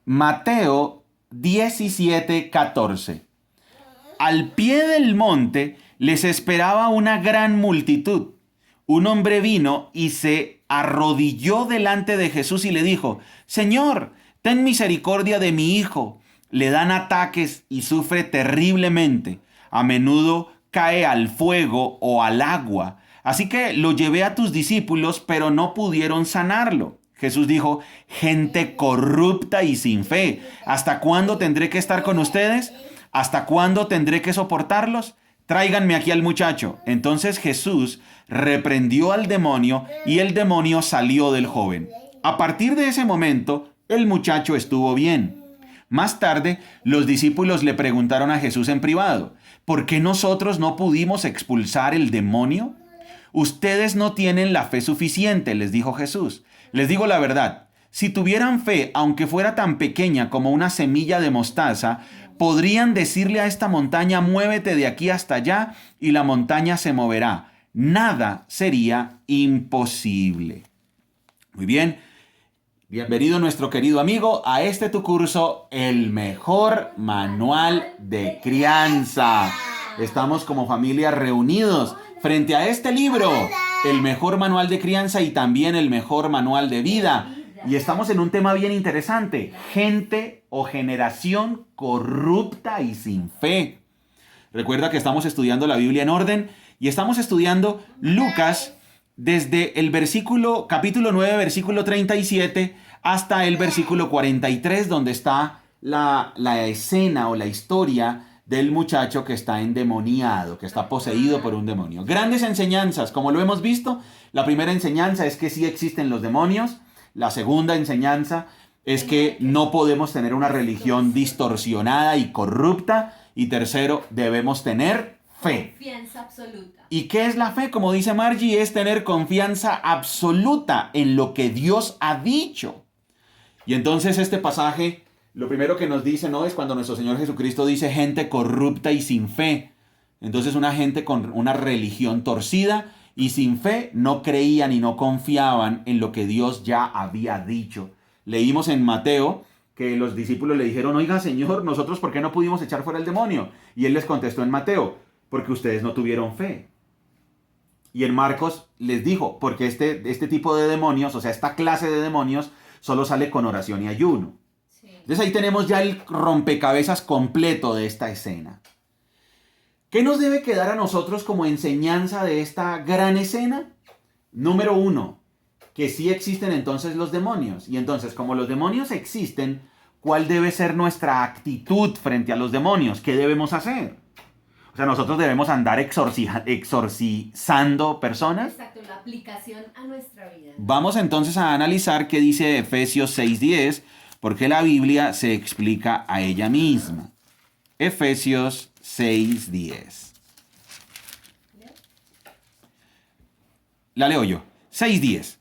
Mateo 17:14. Al pie del monte les esperaba una gran multitud. Un hombre vino y se arrodilló delante de Jesús y le dijo: Señor, ten misericordia de mi hijo. Le dan ataques y sufre terriblemente. A menudo cae al fuego o al agua. Así que lo llevé a tus discípulos, pero no pudieron sanarlo. Jesús dijo: gente corrupta y sin fe, ¿hasta cuándo tendré que estar con ustedes? ¿Hasta cuándo tendré que soportarlos? Tráiganme aquí al muchacho. Entonces Jesús reprendió al demonio y el demonio salió del joven. A partir de ese momento, el muchacho estuvo bien. Más tarde, los discípulos le preguntaron a Jesús en privado: ¿por qué nosotros no pudimos expulsar el demonio? Ustedes no tienen la fe suficiente, les dijo Jesús. Les digo la verdad, si tuvieran fe, aunque fuera tan pequeña como una semilla de mostaza, podrían decirle a esta montaña: muévete de aquí hasta allá, y la montaña se moverá. Nada sería imposible. Muy bien. Bienvenido nuestro querido amigo a este tu curso, el mejor manual de crianza. Estamos como familia reunidos frente a este libro, el mejor manual de crianza y también el mejor manual de vida. Y estamos en un tema bien interesante: gente o generación corrupta y sin fe. Recuerda que estamos estudiando la Biblia en orden y estamos estudiando Lucas desde el capítulo 9, versículo 37 hasta el versículo 43, donde está la escena o la historia del muchacho que está endemoniado, que está poseído por un demonio. Grandes enseñanzas, como lo hemos visto. La primera enseñanza es que sí existen los demonios. La segunda enseñanza es que no podemos tener una religión distorsionada y corrupta. Y tercero, debemos tener fe. Confianza absoluta. ¿Y qué es la fe? Como dice Margie, es tener confianza absoluta en lo que Dios ha dicho. Y entonces este pasaje, lo primero que nos dice, ¿no?, es cuando nuestro Señor Jesucristo dice gente corrupta y sin fe. Entonces una gente con una religión torcida y sin fe no creían y no confiaban en lo que Dios ya había dicho. Leímos en Mateo que los discípulos le dijeron: oiga, Señor, ¿nosotros por qué no pudimos echar fuera el demonio? Y Él les contestó en Mateo: porque ustedes no tuvieron fe. Y en Marcos les dijo: porque este tipo de demonios, o sea, esta clase de demonios, solo sale con oración y ayuno. Sí. Entonces ahí tenemos ya el rompecabezas completo de esta escena. ¿Qué nos debe quedar a nosotros como enseñanza de esta gran escena? Número 1, que sí existen entonces los demonios. Y entonces, como los demonios existen, ¿cuál debe ser nuestra actitud frente a los demonios? ¿Qué debemos hacer? O sea, nosotros debemos andar exorcizando personas. Exacto, la aplicación a nuestra vida. Vamos entonces a analizar qué dice Efesios 6:10, porque la Biblia se explica a ella misma. Efesios 6:10. La leo yo. 6:10.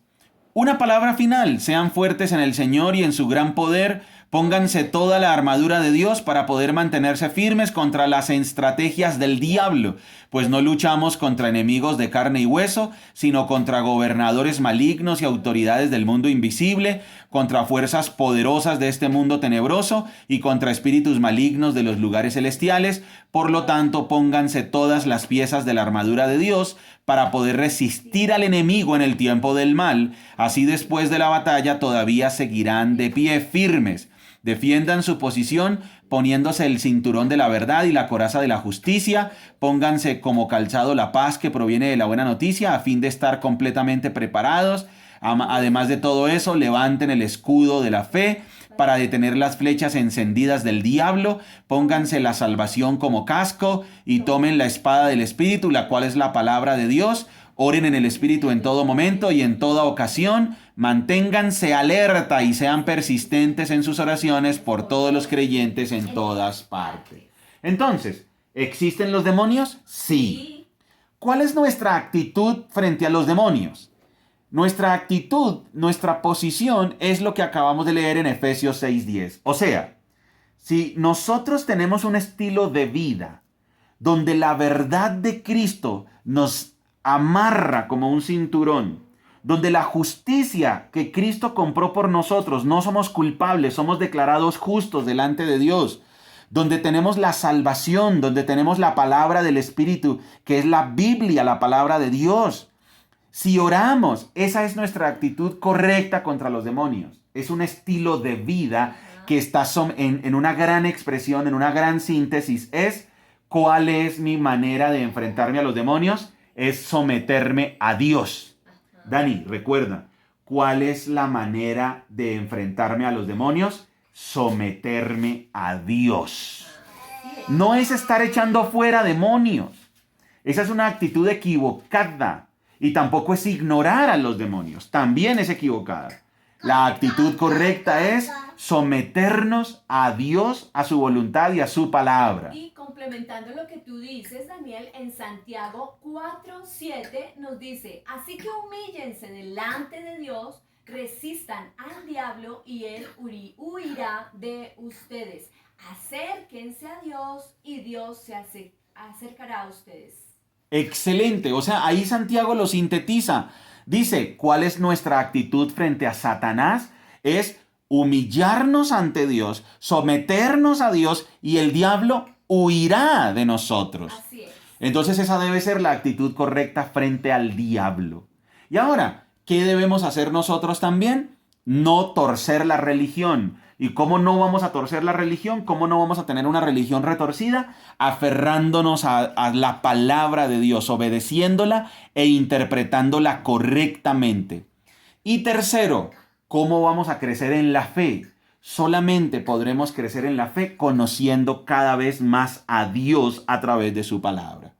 Una palabra final: sean fuertes en el Señor y en su gran poder. Pónganse toda la armadura de Dios para poder mantenerse firmes contra las estrategias del diablo, pues no luchamos contra enemigos de carne y hueso, sino contra gobernadores malignos y autoridades del mundo invisible, contra fuerzas poderosas de este mundo tenebroso y contra espíritus malignos de los lugares celestiales. Por lo tanto, pónganse todas las piezas de la armadura de Dios para poder resistir al enemigo en el tiempo del mal. Así, después de la batalla, todavía seguirán de pie firmes. Defiendan su posición poniéndose el cinturón de la verdad y la coraza de la justicia. Pónganse como calzado la paz que proviene de la buena noticia, a fin de estar completamente preparados. Además de todo eso, levanten el escudo de la fe para detener las flechas encendidas del diablo. Pónganse la salvación como casco y tomen la espada del Espíritu, la cual es la palabra de Dios. Oren en el Espíritu en todo momento y en toda ocasión. Manténganse alerta y sean persistentes en sus oraciones por todos los creyentes en todas partes. Entonces, ¿existen los demonios? Sí. ¿Cuál es nuestra actitud frente a los demonios? Nuestra actitud, nuestra posición es lo que acabamos de leer en Efesios 6:10. O sea, si nosotros tenemos un estilo de vida donde la verdad de Cristo nos amarra como un cinturón, donde la justicia que Cristo compró por nosotros, no somos culpables, somos declarados justos delante de Dios, donde tenemos la salvación, donde tenemos la palabra del Espíritu, que es la Biblia, la palabra de Dios. Si oramos, esa es nuestra actitud correcta contra los demonios. Es un estilo de vida que está en una gran expresión, en una gran síntesis. ¿Cuál es mi manera de enfrentarme a los demonios? Es someterme a Dios. Dani, recuerda, ¿cuál es la manera de enfrentarme a los demonios? Someterme a Dios. No es estar echando fuera demonios. Esa es una actitud equivocada. Y tampoco es ignorar a los demonios. También es equivocada. La actitud correcta es someternos a Dios, a su voluntad y a su palabra. Y complementando lo que tú dices, Daniel, en Santiago 4:7 nos dice: así que humíllense delante de Dios, resistan al diablo y él huirá de ustedes. Acérquense a Dios y Dios se acercará a ustedes. Excelente. O sea, ahí Santiago lo sintetiza. Dice, ¿cuál es nuestra actitud frente a Satanás? Es humillarnos ante Dios, someternos a Dios y el diablo huirá de nosotros. Así es. Entonces esa debe ser la actitud correcta frente al diablo. Y ahora, ¿qué debemos hacer nosotros también? No torcer la religión. ¿Y cómo no vamos a torcer la religión? ¿Cómo no vamos a tener una religión retorcida? Aferrándonos a la palabra de Dios, obedeciéndola e interpretándola correctamente. Y tercero, ¿cómo vamos a crecer en la fe? Solamente podremos crecer en la fe conociendo cada vez más a Dios a través de su palabra.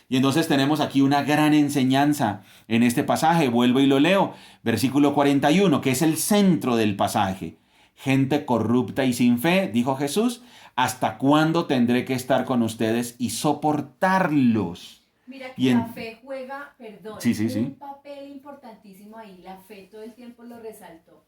Y entonces tenemos aquí una gran enseñanza en este pasaje. Vuelvo y lo leo. Versículo 41, que es el centro del pasaje. Gente corrupta y sin fe, dijo Jesús, ¿hasta cuándo tendré que estar con ustedes y soportarlos? Mira que la fe juega, un papel importantísimo ahí. La fe todo el tiempo lo resaltó.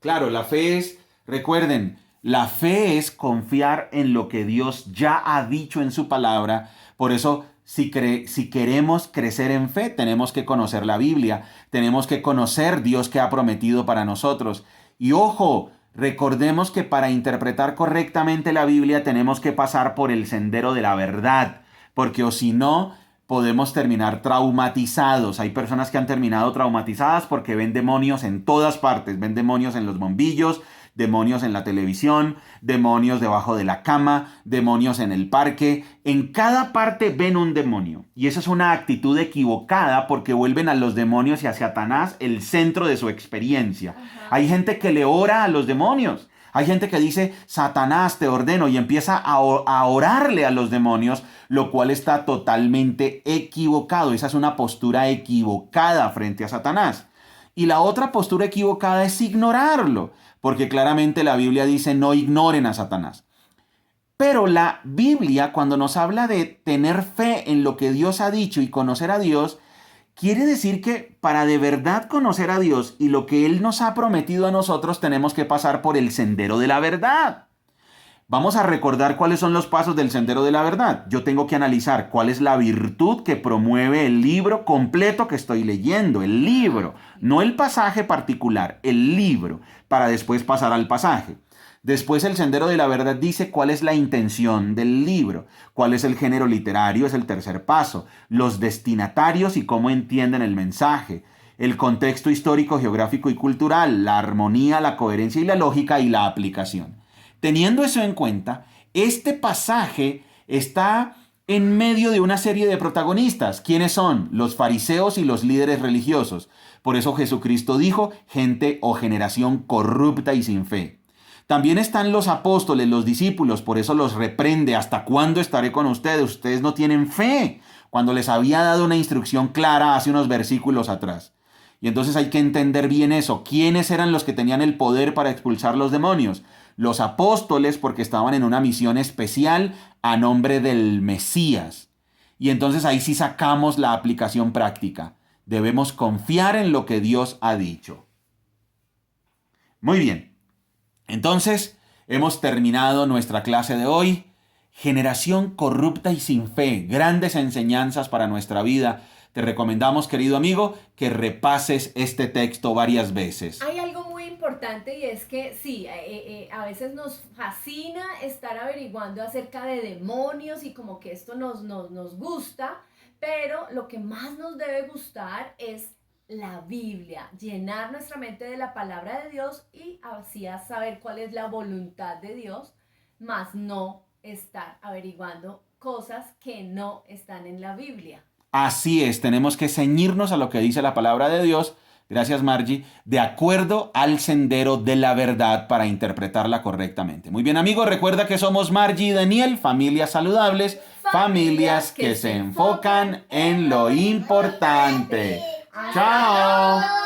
Claro, la fe es, recuerden, la fe es confiar en lo que Dios ya ha dicho en su palabra. Por eso, si queremos crecer en fe, tenemos que conocer la Biblia. Tenemos que conocer Dios que ha prometido para nosotros. Y ojo, recordemos que para interpretar correctamente la Biblia tenemos que pasar por el sendero de la verdad, porque o si no, podemos terminar traumatizados. Hay personas que han terminado traumatizadas porque ven demonios en todas partes, ven demonios en los bombillos, demonios en la televisión, demonios debajo de la cama, demonios en el parque. En cada parte ven un demonio. Y esa es una actitud equivocada porque vuelven a los demonios y a Satanás el centro de su experiencia. Hay gente que le ora a los demonios. Hay gente que dice, Satanás, te ordeno, y empieza a orarle a los demonios, lo cual está totalmente equivocado. Esa es una postura equivocada frente a Satanás. Y la otra postura equivocada es ignorarlo, porque claramente la Biblia dice, no ignoren a Satanás. Pero la Biblia, cuando nos habla de tener fe en lo que Dios ha dicho y conocer a Dios, quiere decir que para de verdad conocer a Dios y lo que Él nos ha prometido a nosotros, tenemos que pasar por el sendero de la verdad. Vamos a recordar cuáles son los pasos del sendero de la verdad. Yo tengo que analizar cuál es la virtud que promueve el libro completo que estoy leyendo, el libro, no el pasaje particular, el libro, para después pasar al pasaje. Después el sendero de la verdad dice cuál es la intención del libro, cuál es el género literario, es el tercer paso, los destinatarios y cómo entienden el mensaje, el contexto histórico, geográfico y cultural, la armonía, la coherencia y la lógica y la aplicación. Teniendo eso en cuenta, este pasaje está en medio de una serie de protagonistas. ¿Quiénes son? Los fariseos y los líderes religiosos. Por eso Jesucristo dijo, gente o generación corrupta y sin fe. También están los apóstoles, los discípulos, por eso los reprende. ¿Hasta cuándo estaré con ustedes? Ustedes no tienen fe. Cuando les había dado una instrucción clara hace unos versículos atrás. Y entonces hay que entender bien eso. ¿Quiénes eran los que tenían el poder para expulsar los demonios? Los apóstoles, porque estaban en una misión especial a nombre del Mesías. Y entonces ahí sí sacamos la aplicación práctica. Debemos confiar en lo que Dios ha dicho. Muy bien. Entonces, hemos terminado nuestra clase de hoy. Generación corrupta y sin fe. Grandes enseñanzas para nuestra vida. te recomendamos, querido amigo, que repases este texto varias veces. Hay algo muy importante y es que sí, a veces nos fascina estar averiguando acerca de demonios y como que esto nos gusta, pero lo que más nos debe gustar es la Biblia, llenar nuestra mente de la palabra de Dios y así a saber cuál es la voluntad de Dios, más no estar averiguando cosas que no están en la Biblia. Así es, tenemos que ceñirnos a lo que dice la palabra de Dios, gracias Margie, de acuerdo al sendero de la verdad para interpretarla correctamente. Muy bien amigos, recuerda que somos Margie y Daniel, familias saludables, familias que se enfocan en lo importante. ¡Chao!